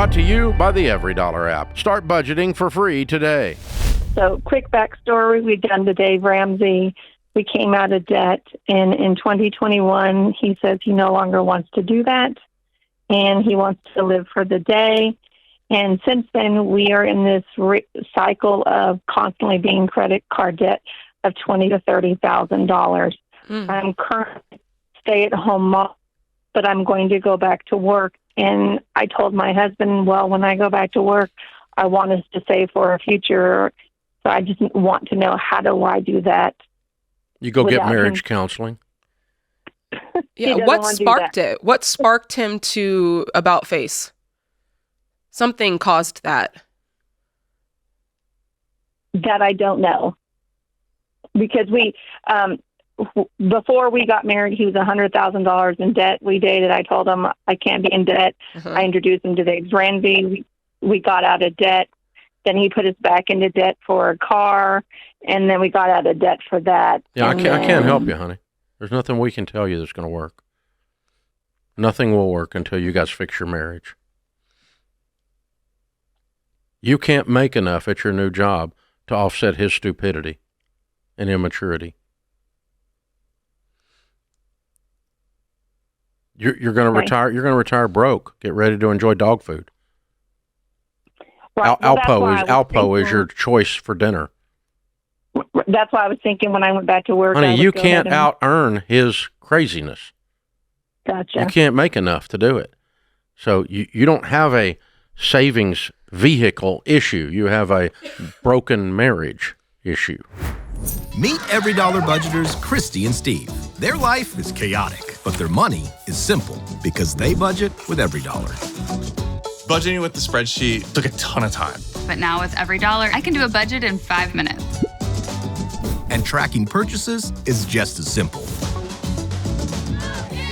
Brought to you by the EveryDollar app. Start budgeting for free today. So, quick backstory, we've done to Dave Ramsey. We came out of debt, and in 2021, he says he no longer wants to do that, and he wants to live for the day. And since then, we are in this cycle of constantly being credit card debt of $20,000 to $30,000. I'm currently stay-at-home mom, but I'm going to go back to work. And I told my husband, well, when I go back to work, I want us to save for our future. So I just want to know, how do I do that? You go get marriage counseling. Yeah. What sparked it? What sparked him to about face? Something caused that. That I don't know. Because we, before we got married, he was $100,000 in debt. We dated. I told him I can't be in debt. I introduced him to Dave Ramsey. We got out of debt. Then he put us back into debt for a car, and then we got out of debt for that. Yeah, I can't help you, honey. There's nothing we can tell you that's going to work. Nothing will work until you guys fix your marriage. You can't make enough at your new job to offset his stupidity and immaturity. You're going to retire. You're going to retire broke. Get ready to enjoy dog food. Right. Alpo is your choice for dinner. That's why I was thinking when I went back to work. Honey, you can't out-earn his craziness. Gotcha. You can't make enough to do it. So you don't have a savings vehicle issue. You have a broken marriage issue. Meet EveryDollar budgeters Christy and Steve. Their life is chaotic, but their money is simple because they budget with EveryDollar. Budgeting with the spreadsheet took a ton of time. But now with EveryDollar, I can do a budget in 5 minutes. And tracking purchases is just as simple.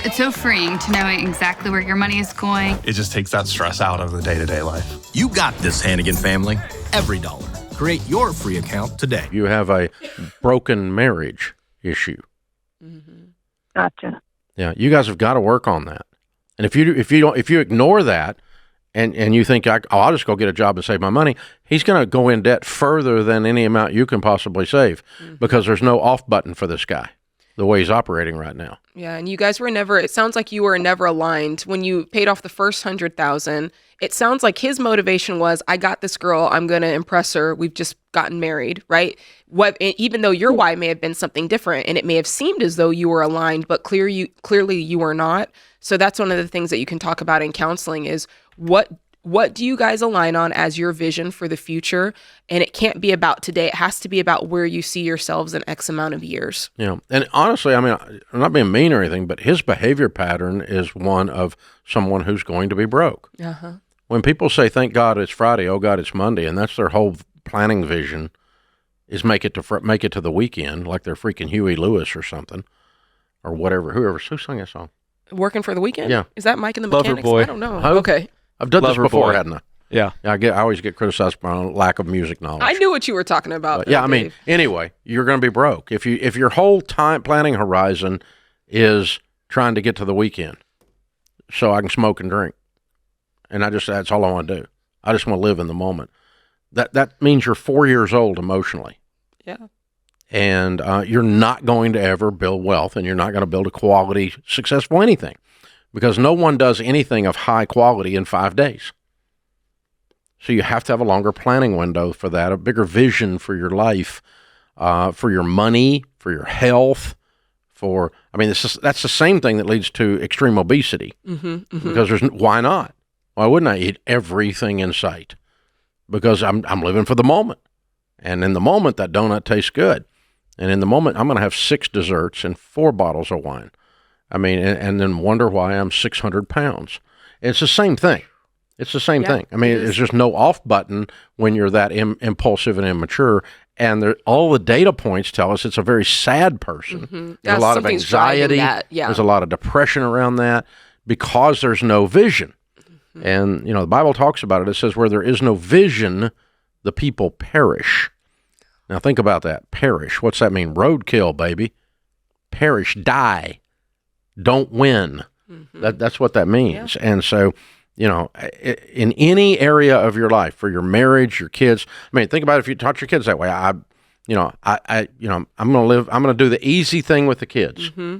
It's so freeing to know exactly where your money is going. It just takes that stress out of the day-to-day life. You got this, Hannigan family. EveryDollar. Create your free account today. You have a broken marriage issue. Gotcha. Yeah, you guys have got to work on that. And if you ignore that, and you think, I'll just go get a job and save my money, he's going to go in debt further than any amount you can possibly save because there's no off button for this guy, the way he's operating right now. Yeah, and you guys were never, it sounds like you were never aligned. When you paid off the first $100,000, it sounds like his motivation was, I got this girl, I'm going to impress her, we've just gotten married, right? Even though your why may have been something different, and it may have seemed as though you were aligned, but clearly you were not. So that's one of the things that you can talk about in counseling is, what do you guys align on as your vision for the future? And it can't be about today. It has to be about where you see yourselves in X amount of years. Yeah. And honestly, I mean, I'm not being mean or anything, but his behavior pattern is one of someone who's going to be broke. When people say, thank God it's Friday, oh God, it's Monday, and that's their whole planning vision is make it to the weekend, like they're freaking Huey Lewis or something, or whatever, who sang that song? Working for the weekend? Yeah. Is that Mike and the Mechanics? Loverboy. I don't know. Okay. I've done this before, hadn't I? Yeah. I always get criticized for my lack of music knowledge. I knew what you were talking about. But, yeah, I mean, anyway, you're going to be broke. If your whole time planning horizon is trying to get to the weekend so I can smoke and drink, and that's all I want to do. I just want to live in the moment. That means you're 4 years old emotionally. Yeah. And you're not going to ever build wealth, and you're not going to build a quality, successful anything, because no one does anything of high quality in 5 days. So you have to have a longer planning window for that, a bigger vision for your life, for your money, for your health, that's the same thing that leads to extreme obesity. Because why not? Why wouldn't I eat everything in sight? Because I'm living for the moment. And in the moment, that donut tastes good. And in the moment, I'm going to have 6 desserts and 4 bottles of wine. I mean, and then wonder why I'm 600 pounds. It's the same thing. It's the same thing. I mean, there's just no off button when you're that impulsive and immature. And all the data points tell us it's a very sad person. There's a lot of anxiety. There's a lot of depression around that because there's no vision. And, the Bible talks about it. It says where there is no vision, the people perish. Now think about that. Perish. What's that mean? Roadkill, baby. Perish. Die. Don't win. That's what that means. And so in any area of your life, for your marriage, your kids. I mean, think about it, if you taught your kids that way. I'm going to do the easy thing with the kids. Mm-hmm.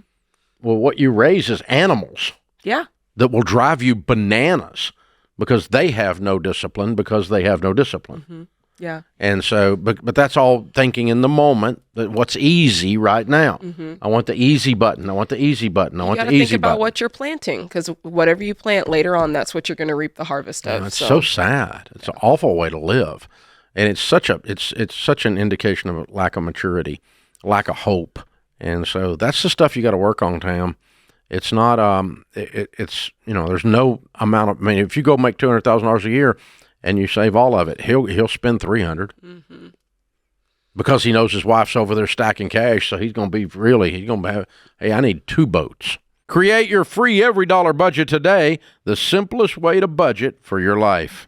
Well, what you raise is animals. Yeah. That will drive you bananas because they have no discipline. Mm-hmm. Yeah. And so, but that's all thinking in the moment, that what's easy right now. Mm-hmm. I want the easy button. I want the easy button. I want the easy button. You got to think about what you're planting, because whatever you plant later on, that's what you're going to reap the harvest of. It's so sad. It's an awful way to live. And it's such an indication of a lack of maturity, lack of hope. And so that's the stuff you got to work on, Tam. It's not, there's no amount of, I mean, if you go make $200,000 a year and you save all of it, he'll spend $300 mm-hmm. because he knows his wife's over there stacking cash. So he's going to have, hey, I need 2 boats. Create your free every dollar budget today, the simplest way to budget for your life.